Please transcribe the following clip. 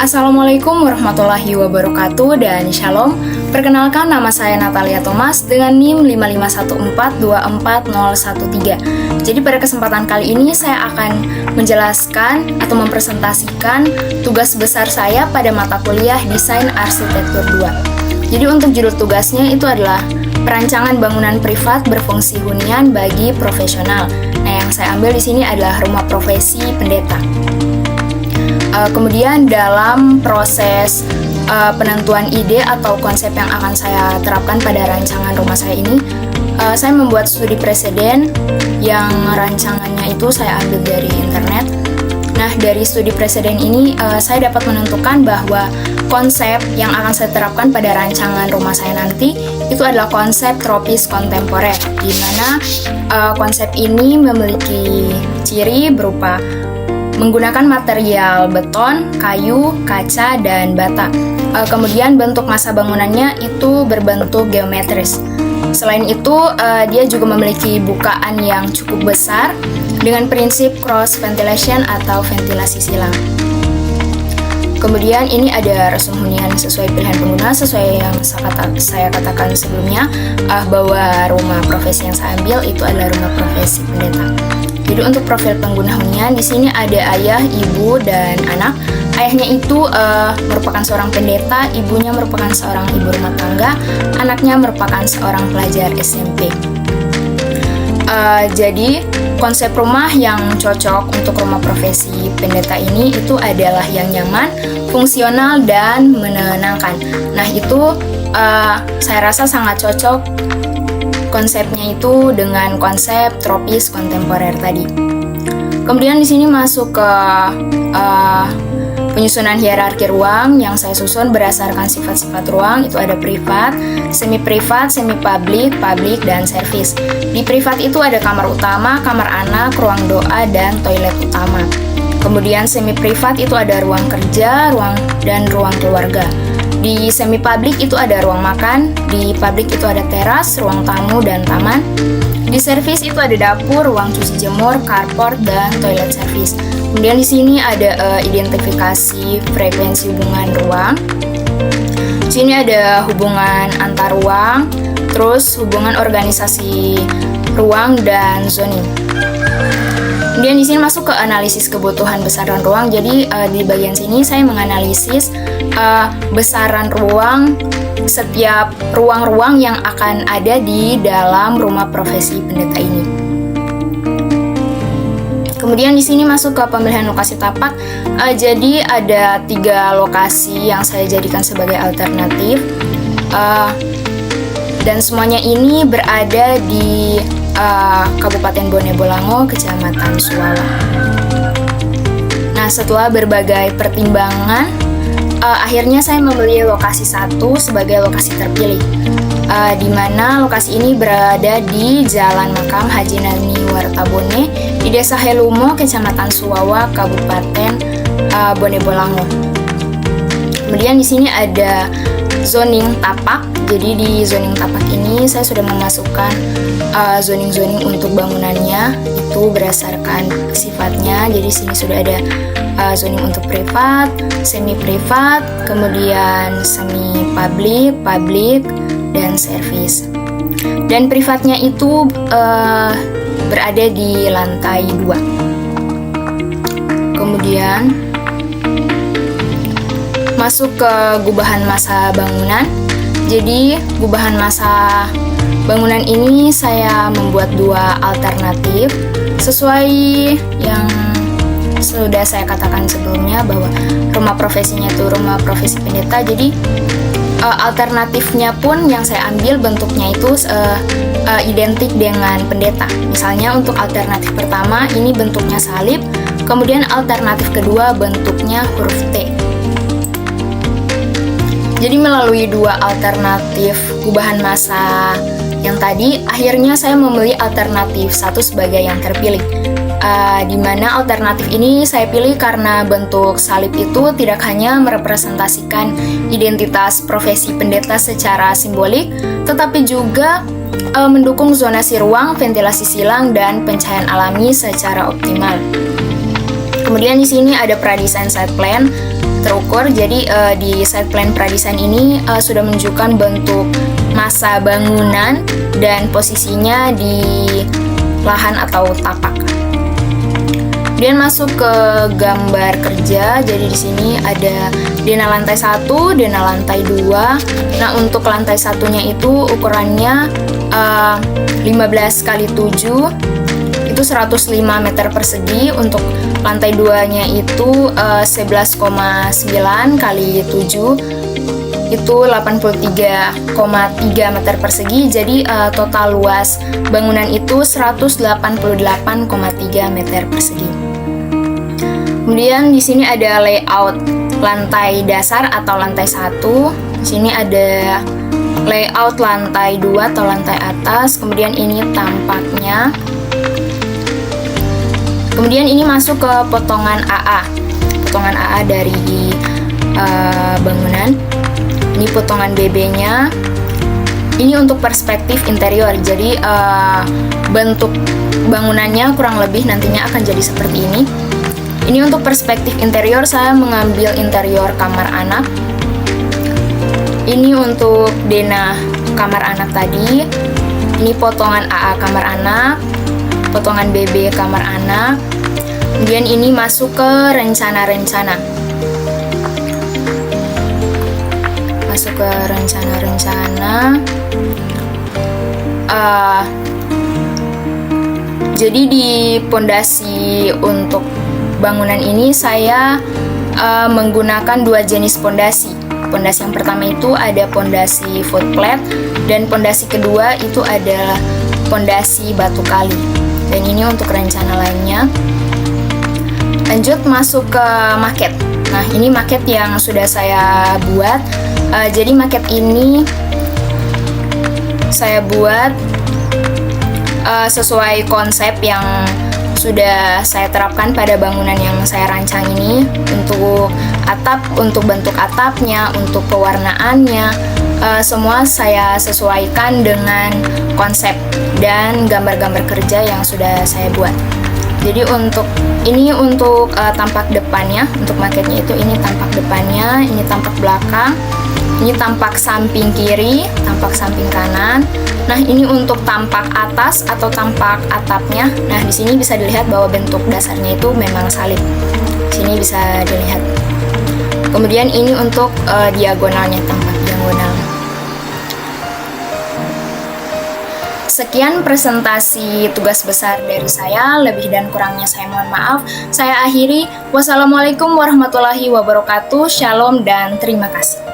Assalamualaikum warahmatullahi wabarakatuh dan shalom. Perkenalkan, nama saya Natalia Thomas dengan NIM 551424013. Jadi pada kesempatan kali ini saya akan menjelaskan atau mempresentasikan tugas besar saya pada mata kuliah Desain Arsitektur 2. Jadi untuk judul tugasnya itu adalah perancangan bangunan privat berfungsi hunian bagi profesional. Nah, yang saya ambil di sini adalah rumah profesi pendeta. Kemudian dalam proses penentuan ide atau konsep yang akan saya terapkan pada rancangan rumah saya ini, saya membuat studi preseden yang rancangannya itu saya ambil dari internet. Nah, dari studi preseden ini saya dapat menentukan bahwa konsep yang akan saya terapkan pada rancangan rumah saya nanti itu adalah konsep tropis kontemporer, di mana konsep ini memiliki ciri berupa menggunakan material beton, kayu, kaca, dan bata. Kemudian bentuk massa bangunannya itu berbentuk geometris. Selain itu, dia juga memiliki bukaan yang cukup besar dengan prinsip cross ventilation atau ventilasi silang. Kemudian ini ada resum hunian sesuai pilihan pengguna, sesuai yang saya katakan sebelumnya, bahwa rumah profesi yang saya ambil itu adalah rumah profesi pendeta. Jadi untuk profil pengguna hunian di sini ada ayah, ibu, dan anak. Ayahnya itu merupakan seorang pendeta, ibunya merupakan seorang ibu rumah tangga, anaknya merupakan seorang pelajar SMP. Jadi konsep rumah yang cocok untuk rumah profesi pendeta ini itu adalah yang nyaman, fungsional, dan menenangkan. Nah, itu saya rasa sangat cocok konsepnya itu dengan konsep tropis kontemporer tadi. Kemudian di sini masuk ke penyusunan hierarki ruang yang saya susun berdasarkan sifat-sifat ruang. Itu ada privat, semi-privat, semi-publik, publik, dan servis. Di privat itu ada kamar utama, kamar anak, ruang doa, dan toilet utama. Kemudian semi-privat itu ada ruang kerja, dan ruang keluarga. Di semi-publik itu ada ruang makan, di publik itu ada teras, ruang tamu, dan taman. Di servis itu ada dapur, ruang cuci jemur, carport, dan toilet servis. Kemudian di sini ada identifikasi frekuensi hubungan ruang. Di sini ada hubungan antar ruang, terus hubungan organisasi ruang dan zoning. Kemudian di sini masuk ke analisis kebutuhan besaran ruang. Jadi di bagian sini saya menganalisis besaran ruang setiap ruang-ruang yang akan ada di dalam rumah profesi pendeta ini. Kemudian di sini masuk ke pemilihan lokasi tapak. Jadi ada 3 lokasi yang saya jadikan sebagai alternatif, dan semuanya ini berada di Kabupaten Bone Bolango, Kecamatan Suwawa. Nah, setelah berbagai pertimbangan, akhirnya saya memilih lokasi 1 sebagai lokasi terpilih, di mana lokasi ini berada di Jalan Makam Haji Nani Wartabone di Desa Helumo, Kecamatan Suwawa, Kabupaten Bone Bolango. Kemudian di sini ada zoning tapak. Jadi di zoning tapak ini saya sudah memasukkan zoning-zoning untuk bangunannya itu berdasarkan sifatnya. Jadi di sini sudah ada zoning untuk privat, semi-privat, kemudian semi-publik, publik, dan servis. Dan privatnya itu berada di lantai 2. Kemudian masuk ke gubahan massa bangunan. Jadi gubahan massa bangunan ini saya membuat 2 alternatif sesuai yang sudah saya katakan sebelumnya bahwa rumah profesinya itu rumah profesi pendeta. Jadi alternatifnya pun yang saya ambil bentuknya itu identik dengan pendeta. Misalnya untuk alternatif pertama ini bentuknya salib, kemudian alternatif kedua bentuknya huruf T. Jadi melalui 2 alternatif gubahan massa yang tadi, akhirnya saya memilih alternatif 1 sebagai yang terpilih. Di mana alternatif ini saya pilih karena bentuk salib itu tidak hanya merepresentasikan identitas profesi pendeta secara simbolik, tetapi juga mendukung zonasi ruang, ventilasi silang, dan pencahayaan alami secara optimal. Kemudian di sini ada pradesain site plan terukur. Jadi di site plan pradesain ini sudah menunjukkan bentuk massa bangunan dan posisinya di lahan atau tapak. Kemudian masuk ke gambar kerja. Jadi di sini ada dena lantai 1, dena lantai 2. Nah, untuk lantai satunya itu ukurannya 15 kali 7 itu 105 meter persegi. Untuk lantai 2-nya itu 11,9 kali 7 itu 83,3 meter persegi. Jadi total luas bangunan itu 188,3 meter persegi. Kemudian di sini ada layout lantai dasar atau lantai 1. Di sini ada layout lantai 2 atau lantai atas. Kemudian ini tampaknya. Kemudian ini masuk ke potongan AA. Potongan AA dari bangunan. Ini potongan BB-nya. Ini untuk perspektif interior. Jadi bentuk bangunannya kurang lebih nantinya akan jadi seperti ini. Ini untuk perspektif interior, saya mengambil interior kamar anak. Ini untuk denah kamar anak tadi. Ini potongan AA kamar anak, potongan BB kamar anak. Kemudian ini masuk ke rencana-rencana. Masuk ke rencana-rencana. Jadi di pondasi untuk bangunan ini saya menggunakan 2 jenis pondasi. Pondasi yang pertama itu ada pondasi footplate dan pondasi kedua itu adalah pondasi batu kali. Dan ini untuk rencana lainnya. Lanjut masuk ke maket. Nah, ini maket yang sudah saya buat. Jadi maket ini saya buat sesuai konsep yang sudah saya terapkan pada bangunan yang saya rancang ini. Untuk atap, untuk bentuk atapnya, untuk pewarnaannya, semua saya sesuaikan dengan konsep dan gambar-gambar kerja yang sudah saya buat. Jadi untuk tampak depannya, untuk maketnya itu ini tampak depannya, ini tampak belakang, ini tampak samping kiri, tampak samping kanan. Nah, ini untuk tampak atas atau tampak atapnya. Nah, di sini bisa dilihat bahwa bentuk dasarnya itu memang salib. Di sini bisa dilihat. Kemudian ini untuk diagonalnya, tampak diagonal. Sekian presentasi tugas besar dari saya. Lebih dan kurangnya saya mohon maaf. Saya akhiri. Wassalamualaikum warahmatullahi wabarakatuh. Shalom dan terima kasih.